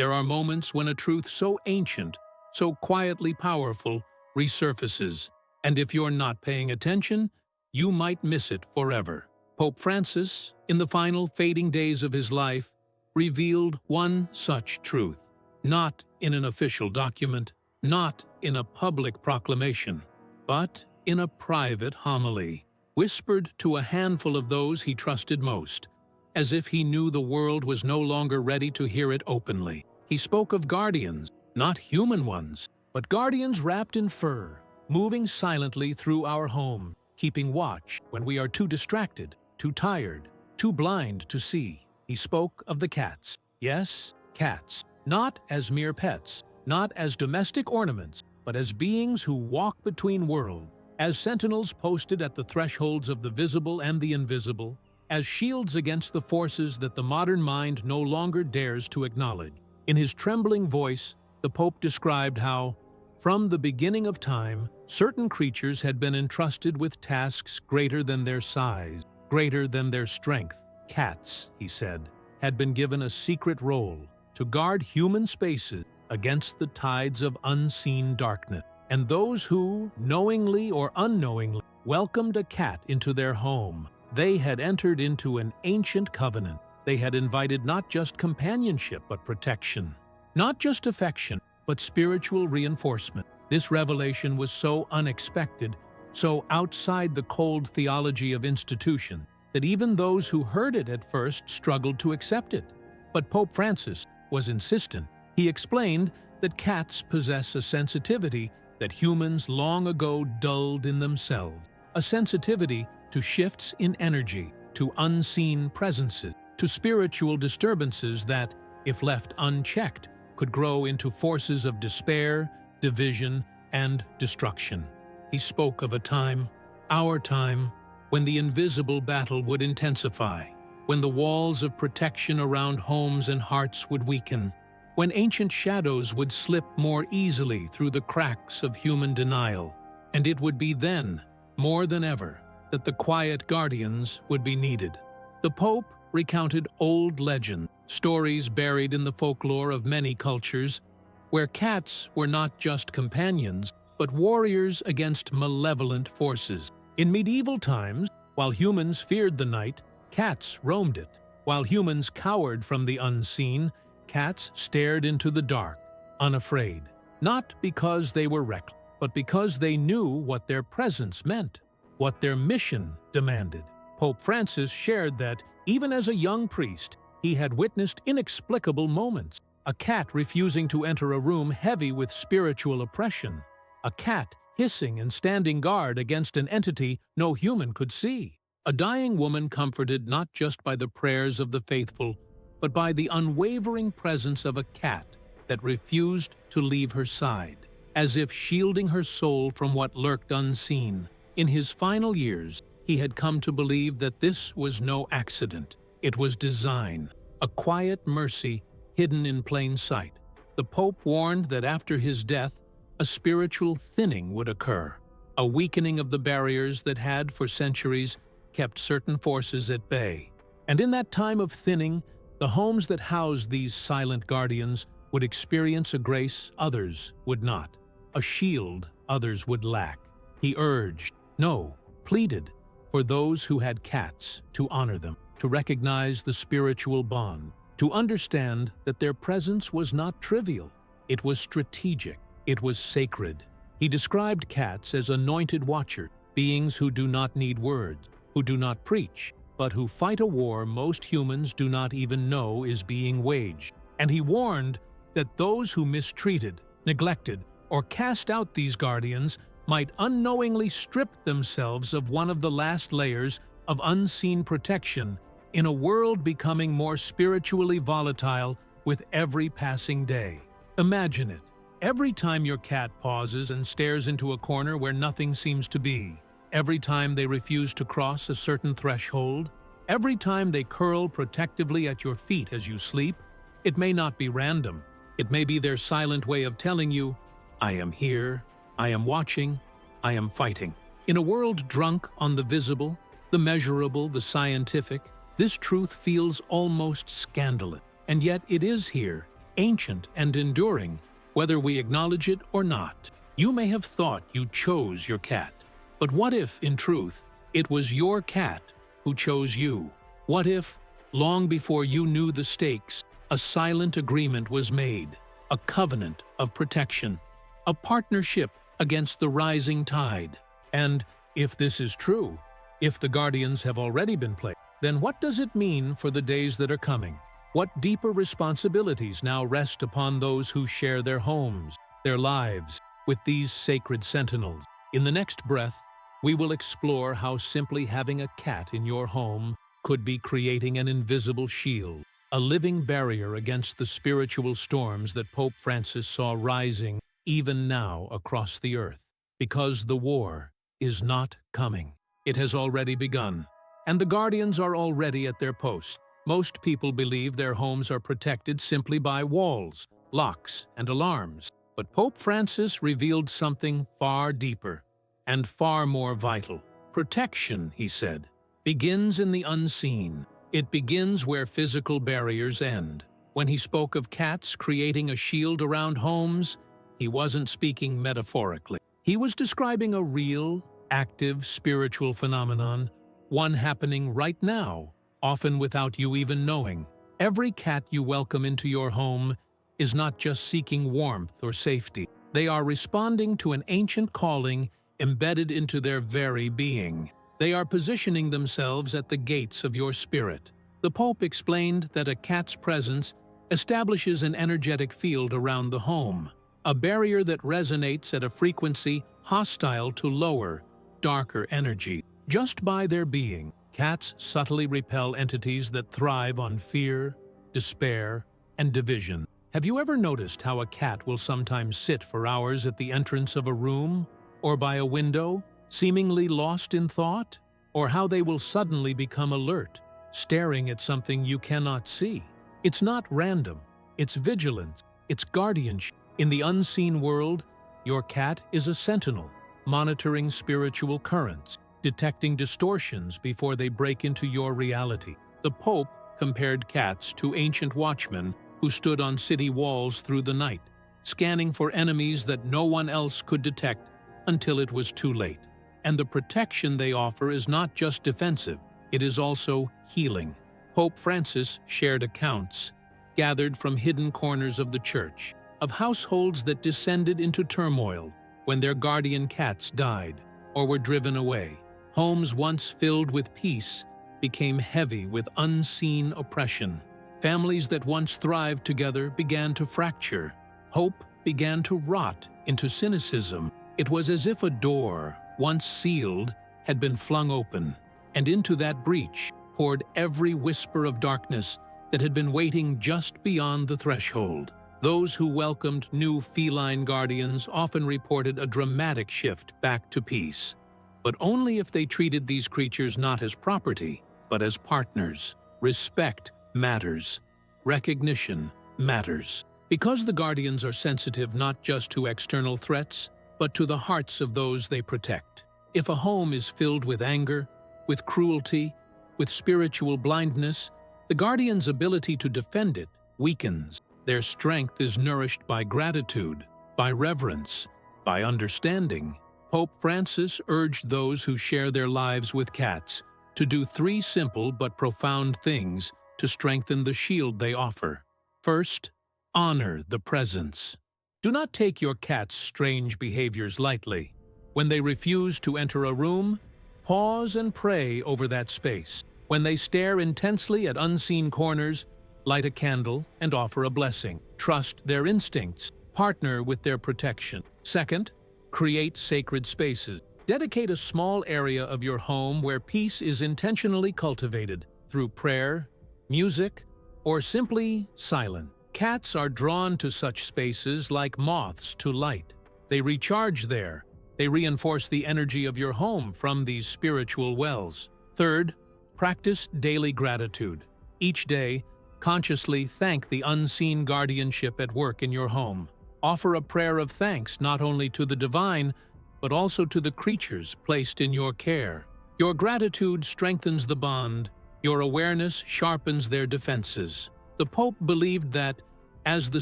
There are moments when a truth so ancient, so quietly powerful, resurfaces, and if you're not paying attention, you might miss it forever. Pope Francis, in the final fading days of his life, revealed one such truth, not in an official document, not in a public proclamation, but in a private homily, whispered to a handful of those he trusted most, as if he knew the world was no longer ready to hear it openly. He spoke of guardians, not human ones, but guardians wrapped in fur, moving silently through our home, keeping watch when we are too distracted, too tired, too blind to see. He spoke of the cats. Yes, cats, not as mere pets, not as domestic ornaments, but as beings who walk between worlds, as sentinels posted at the thresholds of the visible and the invisible, as shields against the forces that the modern mind no longer dares to acknowledge. In his trembling voice, the Pope described how, from the beginning of time, certain creatures had been entrusted with tasks greater than their size, greater than their strength. Cats, he said, had been given a secret role to guard human spaces against the tides of unseen darkness. And those who, knowingly or unknowingly, welcomed a cat into their home, they had entered into an ancient covenant. They had invited not just companionship but protection, not just affection, but spiritual reinforcement. This revelation was so unexpected, so outside the cold theology of institution, that even those who heard it at first struggled to accept it. But Pope Francis was insistent. He explained that cats possess a sensitivity that humans long ago dulled in themselves, a sensitivity to shifts in energy, to unseen presences, to spiritual disturbances that, if left unchecked, could grow into forces of despair, division, and destruction. He spoke of a time, our time, when the invisible battle would intensify, when the walls of protection around homes and hearts would weaken, when ancient shadows would slip more easily through the cracks of human denial. And it would be then, more than ever, that the quiet guardians would be needed. The Pope recounted old legends, stories buried in the folklore of many cultures, where cats were not just companions, but warriors against malevolent forces. In medieval times, while humans feared the night, cats roamed it. While humans cowered from the unseen, cats stared into the dark, unafraid, not because they were reckless, but because they knew what their presence meant, what their mission demanded. Pope Francis shared that, even as a young priest, he had witnessed inexplicable moments. A cat refusing to enter a room heavy with spiritual oppression. A cat hissing and standing guard against an entity no human could see. A dying woman comforted not just by the prayers of the faithful, but by the unwavering presence of a cat that refused to leave her side, as if shielding her soul from what lurked unseen. In his final years, he had come to believe that this was no accident. It was design, a quiet mercy hidden in plain sight. The Pope warned that after his death, a spiritual thinning would occur, a weakening of the barriers that had, for centuries, kept certain forces at bay. And in that time of thinning, the homes that housed these silent guardians would experience a grace others would not, a shield others would lack. He urged, no, pleaded, for those who had cats to honor them, to recognize the spiritual bond, to understand that their presence was not trivial. It was strategic. It was sacred. He described cats as anointed watchers, beings who do not need words, who do not preach, but who fight a war most humans do not even know is being waged. And he warned that those who mistreated, neglected, or cast out these guardians might unknowingly strip themselves of one of the last layers of unseen protection in a world becoming more spiritually volatile with every passing day. Imagine it. Every time your cat pauses and stares into a corner where nothing seems to be, every time they refuse to cross a certain threshold, every time they curl protectively at your feet as you sleep, it may not be random. It may be their silent way of telling you, I am here, I am watching, I am fighting. In a world drunk on the visible, the measurable, the scientific, this truth feels almost scandalous. And yet it is here, ancient and enduring, whether we acknowledge it or not. You may have thought you chose your cat, but what if, in truth, it was your cat who chose you? What if, long before you knew the stakes, a silent agreement was made, a covenant of protection, a partnership against the rising tide? And if this is true, if the guardians have already been placed, then what does it mean for the days that are coming? What deeper responsibilities now rest upon those who share their homes, their lives, with these sacred sentinels? In the next breath, we will explore how simply having a cat in your home could be creating an invisible shield, a living barrier against the spiritual storms that Pope Francis saw rising even now across the earth. Because the war is not coming. It has already begun, and the guardians are already at their post. Most people believe their homes are protected simply by walls, locks, and alarms. But Pope Francis revealed something far deeper and far more vital. Protection, he said, begins in the unseen. It begins where physical barriers end. When he spoke of cats creating a shield around homes, he wasn't speaking metaphorically. He was describing a real, active spiritual phenomenon, one happening right now, often without you even knowing. Every cat you welcome into your home is not just seeking warmth or safety. They are responding to an ancient calling embedded into their very being. They are positioning themselves at the gates of your spirit. The Pope explained that a cat's presence establishes an energetic field around the home, a barrier that resonates at a frequency hostile to lower, darker energy. Just by their being, cats subtly repel entities that thrive on fear, despair, and division. Have you ever noticed how a cat will sometimes sit for hours at the entrance of a room or by a window, seemingly lost in thought? Or how they will suddenly become alert, staring at something you cannot see? It's not random. It's vigilance. It's guardianship. In the unseen world, your cat is a sentinel, monitoring spiritual currents, detecting distortions before they break into your reality. The Pope compared cats to ancient watchmen who stood on city walls through the night, scanning for enemies that no one else could detect until it was too late. And the protection they offer is not just defensive, it is also healing. Pope Francis shared accounts, gathered from hidden corners of the church, of households that descended into turmoil when their guardian cats died or were driven away. Homes once filled with peace became heavy with unseen oppression. Families that once thrived together began to fracture. Hope began to rot into cynicism. It was as if a door, once sealed, had been flung open, and into that breach poured every whisper of darkness that had been waiting just beyond the threshold. Those who welcomed new feline guardians often reported a dramatic shift back to peace, but only if they treated these creatures not as property, but as partners. Respect matters. Recognition matters. Because the guardians are sensitive not just to external threats, but to the hearts of those they protect. If a home is filled with anger, with cruelty, with spiritual blindness, the guardian's ability to defend it weakens. Their strength is nourished by gratitude, by reverence, by understanding. Pope Francis urged those who share their lives with cats to do 3 simple but profound things to strengthen the shield they offer. First, honor the presence. Do not take your cat's strange behaviors lightly. When they refuse to enter a room, pause and pray over that space. When they stare intensely at unseen corners, light a candle and offer a blessing. Trust their instincts. Partner with their protection. Second, create sacred spaces. Dedicate a small area of your home where peace is intentionally cultivated through prayer, music, or simply silence. Cats are drawn to such spaces like moths to light. They recharge there. They reinforce the energy of your home from these spiritual wells. Third, practice daily gratitude. Each day, consciously thank the unseen guardianship at work in your home. Offer a prayer of thanks not only to the divine, but also to the creatures placed in your care. Your gratitude strengthens the bond. Your awareness sharpens their defenses. The Pope believed that As the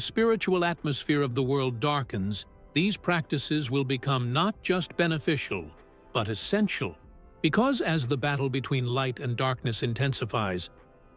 spiritual atmosphere of the world darkens, these practices will become not just beneficial, but essential. Because as the battle between light and darkness intensifies,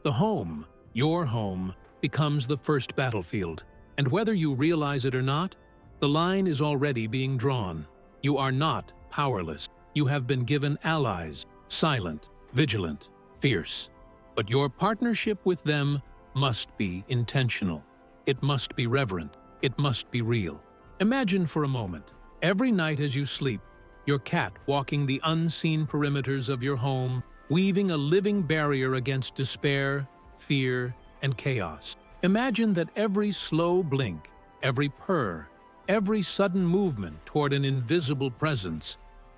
the home, your home, becomes the first battlefield. And whether you realize it or not, the line is already being drawn. You are not powerless. You have been given allies, silent, vigilant, fierce. But your partnership with them must be intentional. It must be reverent. It must be real. Imagine for a moment, every night as you sleep, your cat walking the unseen perimeters of your home, weaving a living barrier against despair, fear, and chaos. Imagine that every slow blink, every purr, every sudden movement toward an invisible presence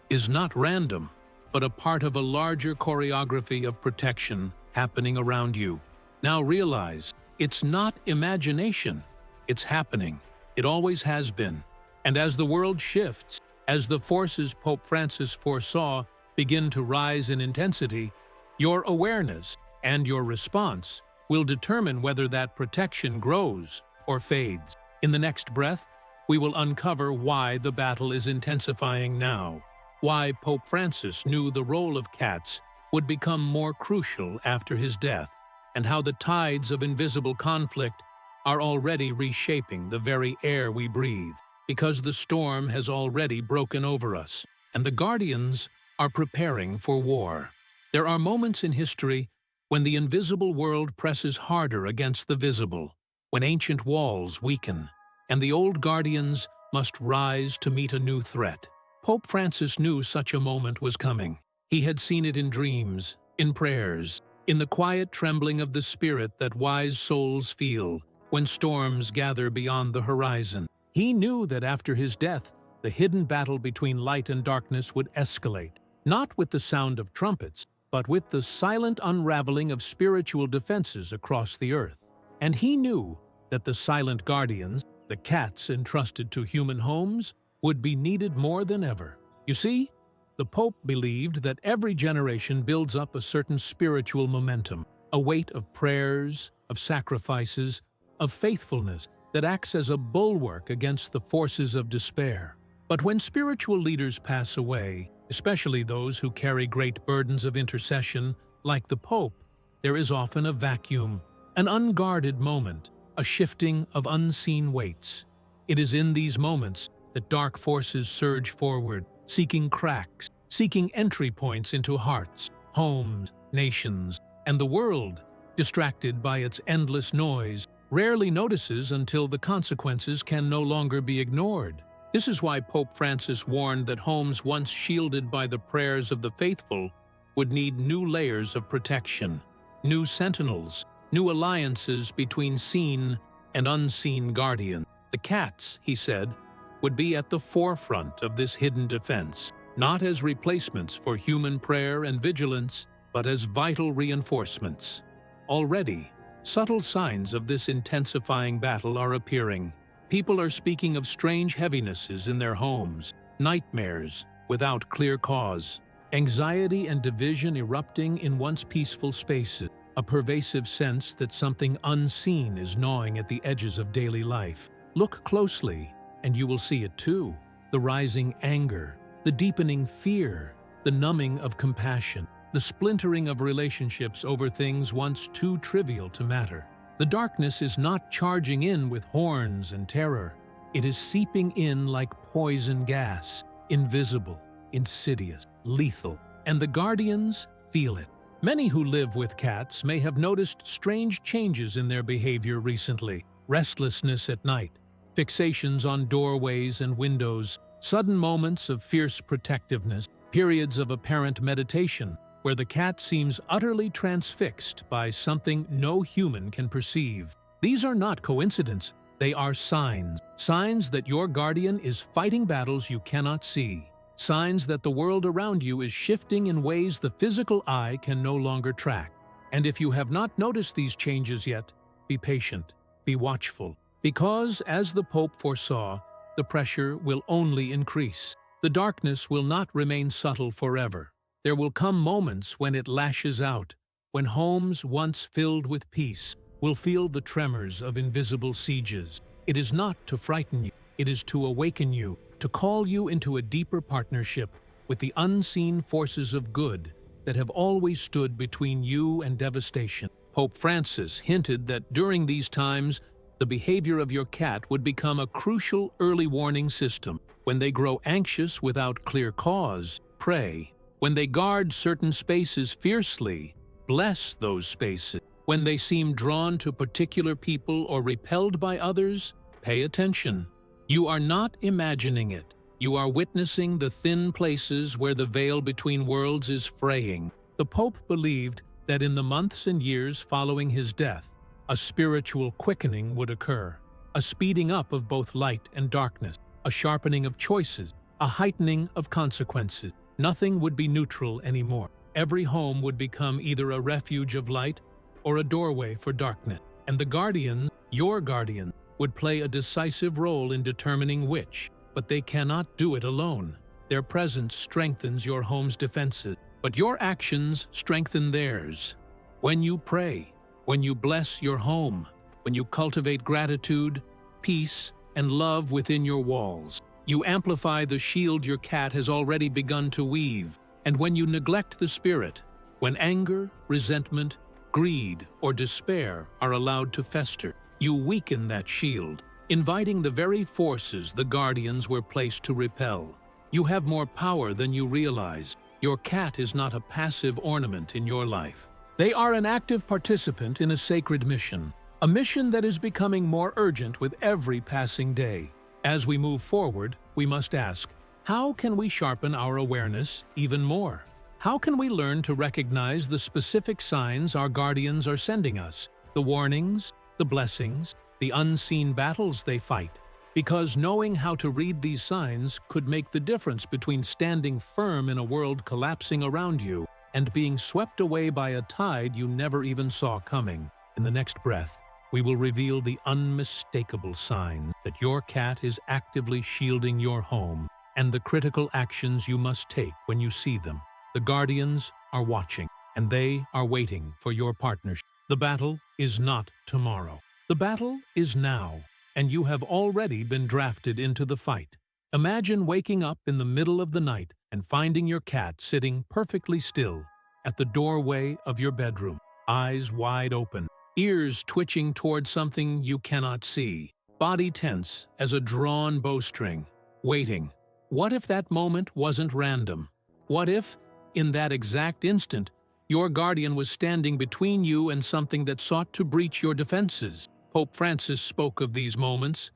is not random, but a part of a larger choreography of protection happening around you. Now realize, it's not imagination, it's happening. It always has been. And as the world shifts, as the forces Pope Francis foresaw begin to rise in intensity, your awareness and your response will determine whether that protection grows or fades. In the next breath, we will uncover why the battle is intensifying now, why Pope Francis knew the role of cats would become more crucial after his death, and how the tides of invisible conflict are already reshaping the very air we breathe, because the storm has already broken over us, and the guardians are preparing for war. There are moments in history when the invisible world presses harder against the visible, when ancient walls weaken, and the old guardians must rise to meet a new threat. Pope Francis knew such a moment was coming. He had seen it in dreams, in prayers, in the quiet trembling of the spirit that wise souls feel when storms gather beyond the horizon. He knew that after his death, the hidden battle between light and darkness would escalate, not with the sound of trumpets, but with the silent unraveling of spiritual defenses across the earth. And he knew that the silent guardians, the cats entrusted to human homes, would be needed more than ever. You see, the Pope believed that every generation builds up a certain spiritual momentum, a weight of prayers, of sacrifices, of faithfulness that acts as a bulwark against the forces of despair. But when spiritual leaders pass away, especially those who carry great burdens of intercession, like the Pope, there is often a vacuum, an unguarded moment, a shifting of unseen weights. It is in these moments that dark forces surge forward, seeking cracks, seeking entry points into hearts, homes, nations, and the world, distracted by its endless noise, rarely notices until the consequences can no longer be ignored. This is why Pope Francis warned that homes once shielded by the prayers of the faithful would need new layers of protection, new sentinels, new alliances between seen and unseen guardians. The cats, he said, would be at the forefront of this hidden defense, not as replacements for human prayer and vigilance, but as vital reinforcements. Already, subtle signs of this intensifying battle are appearing. People are speaking of strange heavinesses in their homes, nightmares without clear cause, anxiety and division erupting in once peaceful spaces, a pervasive sense that something unseen is gnawing at the edges of daily life. Look closely, and you will see it too. The rising anger, the deepening fear, the numbing of compassion, the splintering of relationships over things once too trivial to matter. The darkness is not charging in with horns and terror. It is seeping in like poison gas, invisible, insidious, lethal, and the guardians feel it. Many who live with cats may have noticed strange changes in their behavior recently. Restlessness at night, fixations on doorways and windows, sudden moments of fierce protectiveness, periods of apparent meditation, where the cat seems utterly transfixed by something no human can perceive. These are not coincidence, they are signs. Signs that your guardian is fighting battles you cannot see. Signs that the world around you is shifting in ways the physical eye can no longer track. And if you have not noticed these changes yet, be patient, be watchful, because, as the Pope foresaw, the pressure will only increase. The darkness will not remain subtle forever. There will come moments when it lashes out, when homes once filled with peace will feel the tremors of invisible sieges. It is not to frighten you, it is to awaken you, to call you into a deeper partnership with the unseen forces of good that have always stood between you and devastation. Pope Francis hinted that during these times, the behavior of your cat would become a crucial early warning system. When they grow anxious without clear cause, pray. When they guard certain spaces fiercely, bless those spaces. When they seem drawn to particular people or repelled by others, pay attention. You are not imagining it. You are witnessing the thin places where the veil between worlds is fraying. The Pope believed that in the months and years following his death, a spiritual quickening would occur, a speeding up of both light and darkness, a sharpening of choices, a heightening of consequences. Nothing would be neutral anymore. Every home would become either a refuge of light or a doorway for darkness, and the guardians, your guardians, would play a decisive role in determining which. But they cannot do it alone. Their presence strengthens your home's defenses, but your actions strengthen theirs. When you pray, when you bless your home, when you cultivate gratitude, peace, and love within your walls, you amplify the shield your cat has already begun to weave. And when you neglect the spirit, when anger, resentment, greed, or despair are allowed to fester, you weaken that shield, inviting the very forces the guardians were placed to repel. You have more power than you realize. Your cat is not a passive ornament in your life. They are an active participant in a sacred mission, a mission that is becoming more urgent with every passing day. As we move forward, we must ask, how can we sharpen our awareness even more? How can we learn to recognize the specific signs our guardians are sending us, the warnings, the blessings, the unseen battles they fight? Because knowing how to read these signs could make the difference between standing firm in a world collapsing around you and being swept away by a tide you never even saw coming. In the next breath, we will reveal the unmistakable sign that your cat is actively shielding your home and the critical actions you must take when you see them. The guardians are watching, and they are waiting for your partnership. The battle is not tomorrow. The battle is now, and you have already been drafted into the fight. Imagine waking up in the middle of the night and finding your cat sitting perfectly still at the doorway of your bedroom, eyes wide open, ears twitching toward something you cannot see, body tense as a drawn bowstring, waiting. What if that moment wasn't random? What if, in that exact instant, your guardian was standing between you and something that sought to breach your defenses? Pope Francis spoke of these moments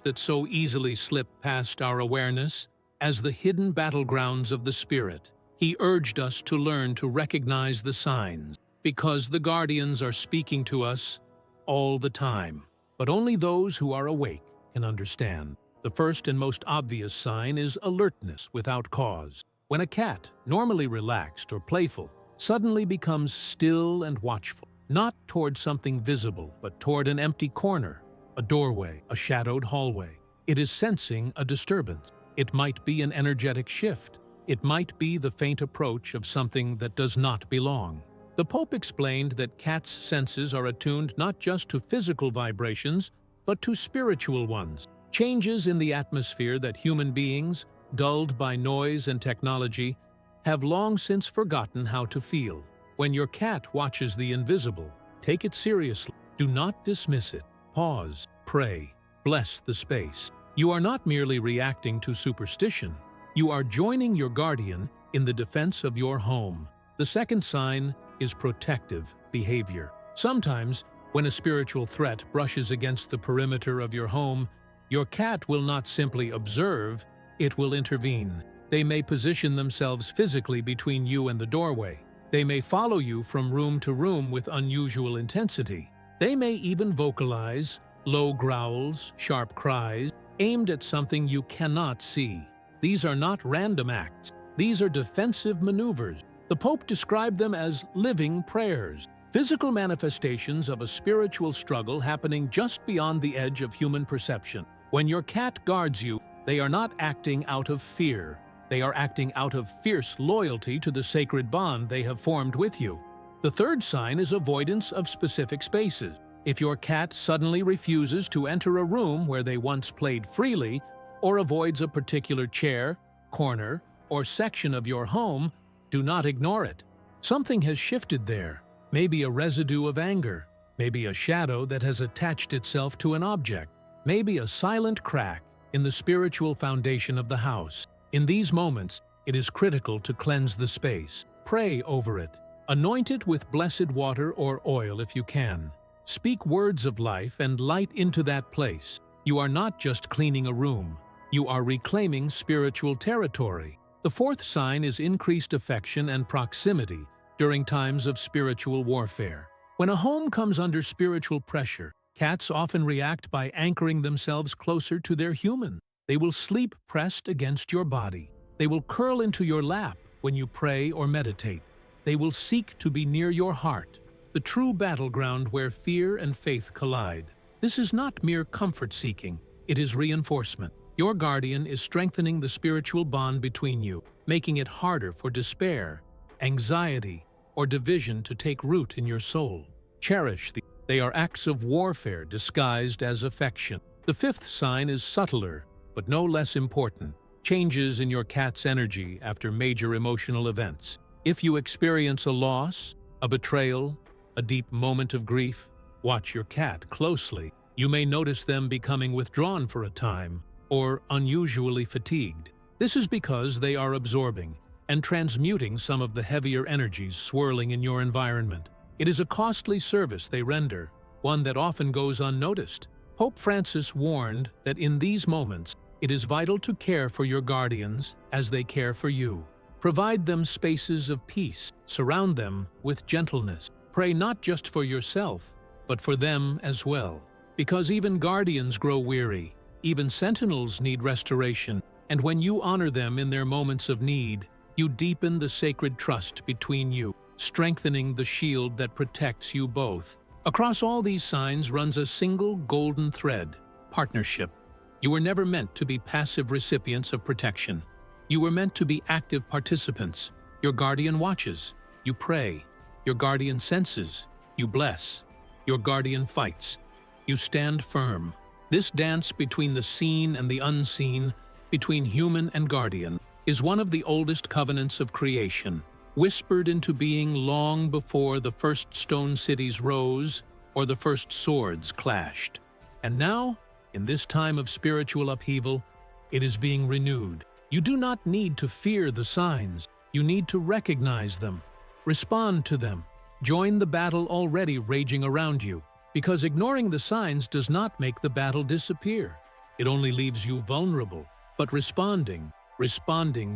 that so easily slip past our awareness, as the hidden battlegrounds of the spirit. He urged us to learn to recognize the signs, because the guardians are speaking to us all the time. But only those who are awake can understand. The first and most obvious sign is alertness without cause. When a cat, normally relaxed or playful, suddenly becomes still and watchful, not toward something visible, but toward an empty corner, a doorway, a shadowed hallway, it is sensing a disturbance. It might be an energetic shift. It might be the faint approach of something that does not belong. The Pope explained that cats' senses are attuned not just to physical vibrations, but to spiritual ones. Changes in the atmosphere that human beings, dulled by noise and technology, have long since forgotten how to feel. When your cat watches the invisible, take it seriously. Do not dismiss it. Pause, pray, bless the space. You are not merely reacting to superstition. You are joining your guardian in the defense of your home. The second sign is protective behavior. Sometimes, when a spiritual threat brushes against the perimeter of your home, your cat will not simply observe, it will intervene. They may position themselves physically between you and the doorway. They may follow you from room to room with unusual intensity. They may even vocalize low growls, sharp cries, aimed at something you cannot see. These are not random acts. These are defensive maneuvers. The Pope described them as living prayers, physical manifestations of a spiritual struggle happening just beyond the edge of human perception. When your cat guards you, they are not acting out of fear. They are acting out of fierce loyalty to the sacred bond they have formed with you. The third sign is avoidance of specific spaces. If your cat suddenly refuses to enter a room where they once played freely, or avoids a particular chair, corner, or section of your home, do not ignore it. Something has shifted there, maybe a residue of anger, maybe a shadow that has attached itself to an object, maybe a silent crack in the spiritual foundation of the house. In these moments, it is critical to cleanse the space. Pray over it. Anoint it with blessed water or oil if you can. Speak words of life and light into that place. You are not just cleaning a room. You are reclaiming spiritual territory. The fourth sign is increased affection and proximity during times of spiritual warfare. When a home comes under spiritual pressure, cats often react by anchoring themselves closer to their human. They will sleep pressed against your body. They will curl into your lap when you pray or meditate. They will seek to be near your heart, the true battleground where fear and faith collide. This is not mere comfort-seeking, it is reinforcement. Your guardian is strengthening the spiritual bond between you, making it harder for despair, anxiety, or division to take root in your soul. Cherish them. They are acts of warfare disguised as affection. The fifth sign is subtler, but no less important. Changes in your cat's energy after major emotional events. If you experience a loss, a betrayal, a deep moment of grief, watch your cat closely. You may notice them becoming withdrawn for a time, or unusually fatigued. This is because they are absorbing and transmuting some of the heavier energies swirling in your environment. It is a costly service they render, one that often goes unnoticed. Pope Francis warned that in these moments, it is vital to care for your guardians as they care for you. Provide them spaces of peace, surround them with gentleness. Pray not just for yourself, but for them as well. Because even guardians grow weary, even sentinels need restoration, and when you honor them in their moments of need, you deepen the sacred trust between you, strengthening the shield that protects you both. Across all these signs runs a single golden thread: partnership. You were never meant to be passive recipients of protection. You were meant to be active participants. Your guardian watches. You pray. Your guardian senses. You bless. Your guardian fights. You stand firm. This dance between the seen and the unseen, between human and guardian, is one of the oldest covenants of creation, whispered into being long before the first stone cities rose or the first swords clashed. And now, in this time of spiritual upheaval, it is being renewed. You do not need to fear the signs. You need to recognize them. Respond to them. Join the battle already raging around you, because ignoring the signs does not make the battle disappear. It only leaves you vulnerable. But responding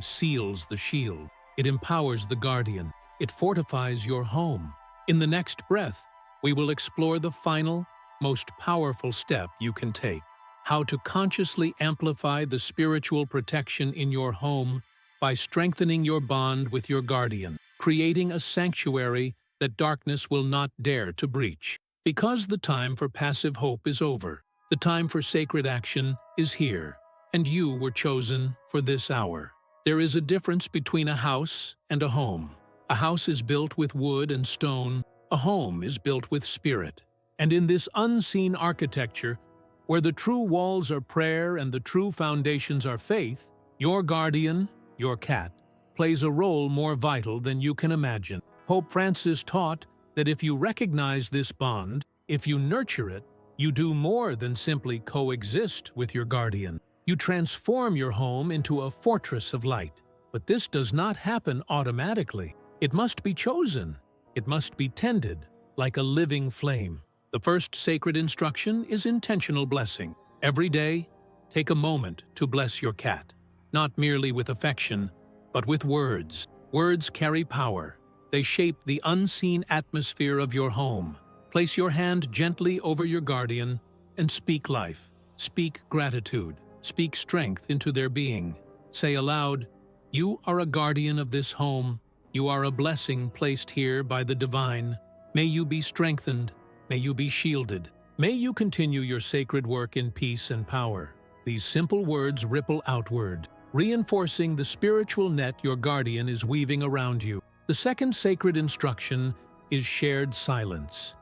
seals the shield. It empowers the guardian. It fortifies your home. In the next breath, we will explore the final, most powerful step you can take: how to consciously amplify the spiritual protection in your home by strengthening your bond with your guardian, creating a sanctuary that darkness will not dare to breach. Because the time for passive hope is over, the time for sacred action is here, and you were chosen for this hour. There is a difference between a house and a home. A house is built with wood and stone. A home is built with spirit. And in this unseen architecture, where the true walls are prayer and the true foundations are faith, your guardian, your cat, plays a role more vital than you can imagine. Pope Francis taught that if you recognize this bond, if you nurture it, you do more than simply coexist with your guardian. You transform your home into a fortress of light. But this does not happen automatically. It must be chosen. It must be tended like a living flame. The first sacred instruction is intentional blessing. Every day, take a moment to bless your cat, not merely with affection, but with words. Words carry power. They shape the unseen atmosphere of your home. Place your hand gently over your guardian and speak life. Speak gratitude. Speak strength into their being. Say aloud, "You are a guardian of this home. You are a blessing placed here by the divine. May you be strengthened. May you be shielded. May you continue your sacred work in peace and power." These simple words ripple outward, reinforcing the spiritual net your guardian is weaving around you. The second sacred instruction is shared silence.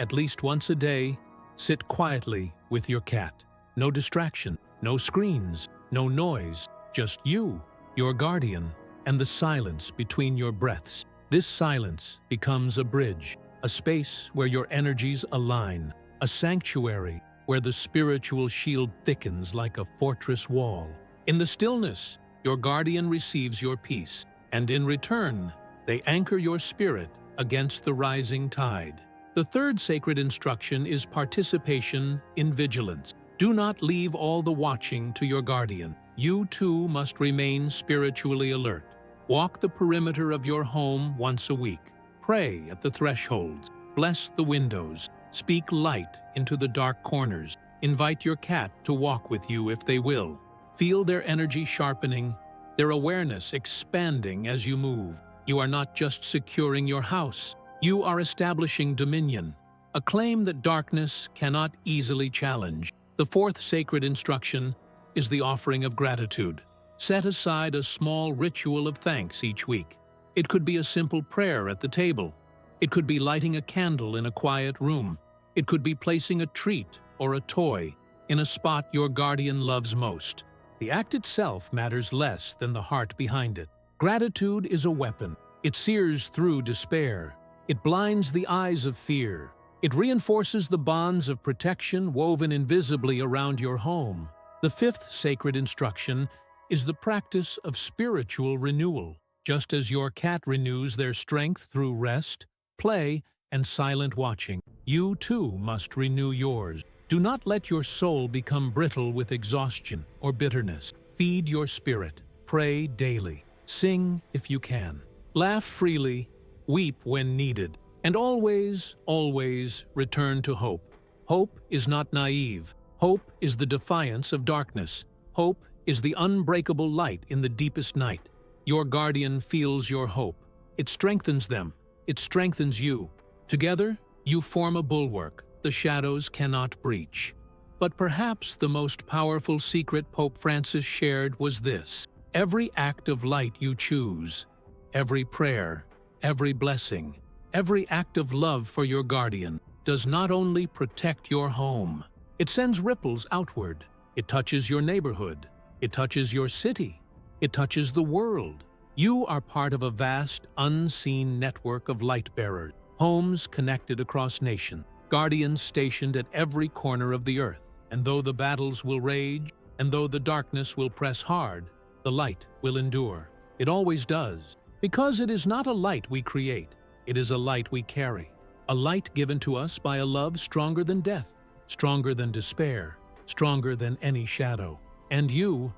At least once a day, sit quietly with your cat. No distraction, no screens, no noise, just you, your guardian, and the silence between your breaths. This silence becomes a bridge, a space where your energies align, a sanctuary where the spiritual shield thickens like a fortress wall. In the stillness, your guardian receives your peace, and in return, they anchor your spirit against the rising tide. The third sacred instruction is participation in vigilance. Do not leave all the watching to your guardian. You too must remain spiritually alert. Walk the perimeter of your home once a week. Pray at the thresholds. Bless the windows. Speak light into the dark corners. Invite your cat to walk with you if they will. Feel their energy sharpening, their awareness expanding as you move. You are not just securing your house. You are establishing dominion, a claim that darkness cannot easily challenge. The fourth sacred instruction is the offering of gratitude. Set aside a small ritual of thanks each week. It could be a simple prayer at the table. It could be lighting a candle in a quiet room. It could be placing a treat or a toy in a spot your guardian loves most. The act itself matters less than the heart behind it. Gratitude is a weapon. It sears through despair. It blinds the eyes of fear. It reinforces the bonds of protection woven invisibly around your home. The fifth sacred instruction is the practice of spiritual renewal. Just as your cat renews their strength through rest, play, and silent watching, you too must renew yours. Do not let your soul become brittle with exhaustion or bitterness. Feed your spirit. Pray daily. Sing if you can. Laugh freely. Weep when needed. And always, always return to hope. Hope is not naive. Hope is the defiance of darkness. Hope is the unbreakable light in the deepest night. Your guardian feels your hope. It strengthens them. It strengthens you. Together, you form a bulwark the shadows cannot breach. But perhaps the most powerful secret Pope Francis shared was this: every act of light you choose, every prayer, every blessing, every act of love for your guardian does not only protect your home, it sends ripples outward. It touches your neighborhood. It touches your city. It touches the world. You are part of a vast, unseen network of light bearers, homes connected across nations, guardians stationed at every corner of the earth. And though the battles will rage, and though the darkness will press hard, the light will endure. It always does. Because it is not a light we create, it is a light we carry. A light given to us by a love stronger than death, stronger than despair, stronger than any shadow. And you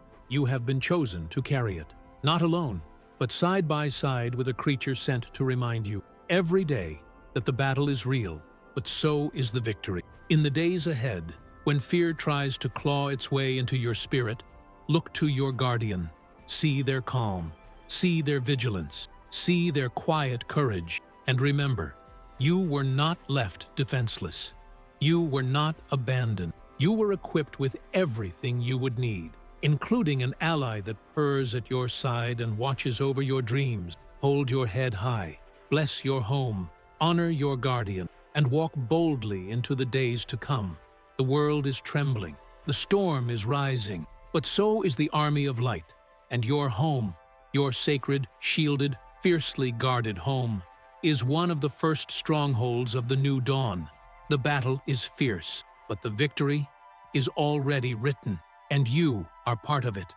have been chosen to carry it. Not alone, but side by side with a creature sent to remind you every day that the battle is real, but so is the victory. In the days ahead, when fear tries to claw its way into your spirit, look to your guardian. See their calm. See their vigilance. See their quiet courage. And remember, you were not left defenseless. You were not abandoned. You were equipped with everything you would need, including an ally that purrs at your side and watches over your dreams. Hold your head high. Bless your home. Honor your guardian. And walk boldly into the days to come. The world is trembling. The storm is rising. But so is the army of light. And your home, your sacred, shielded, fiercely guarded home, is one of the first strongholds of the new dawn. The battle is fierce, but the victory is already written, and you are part of it.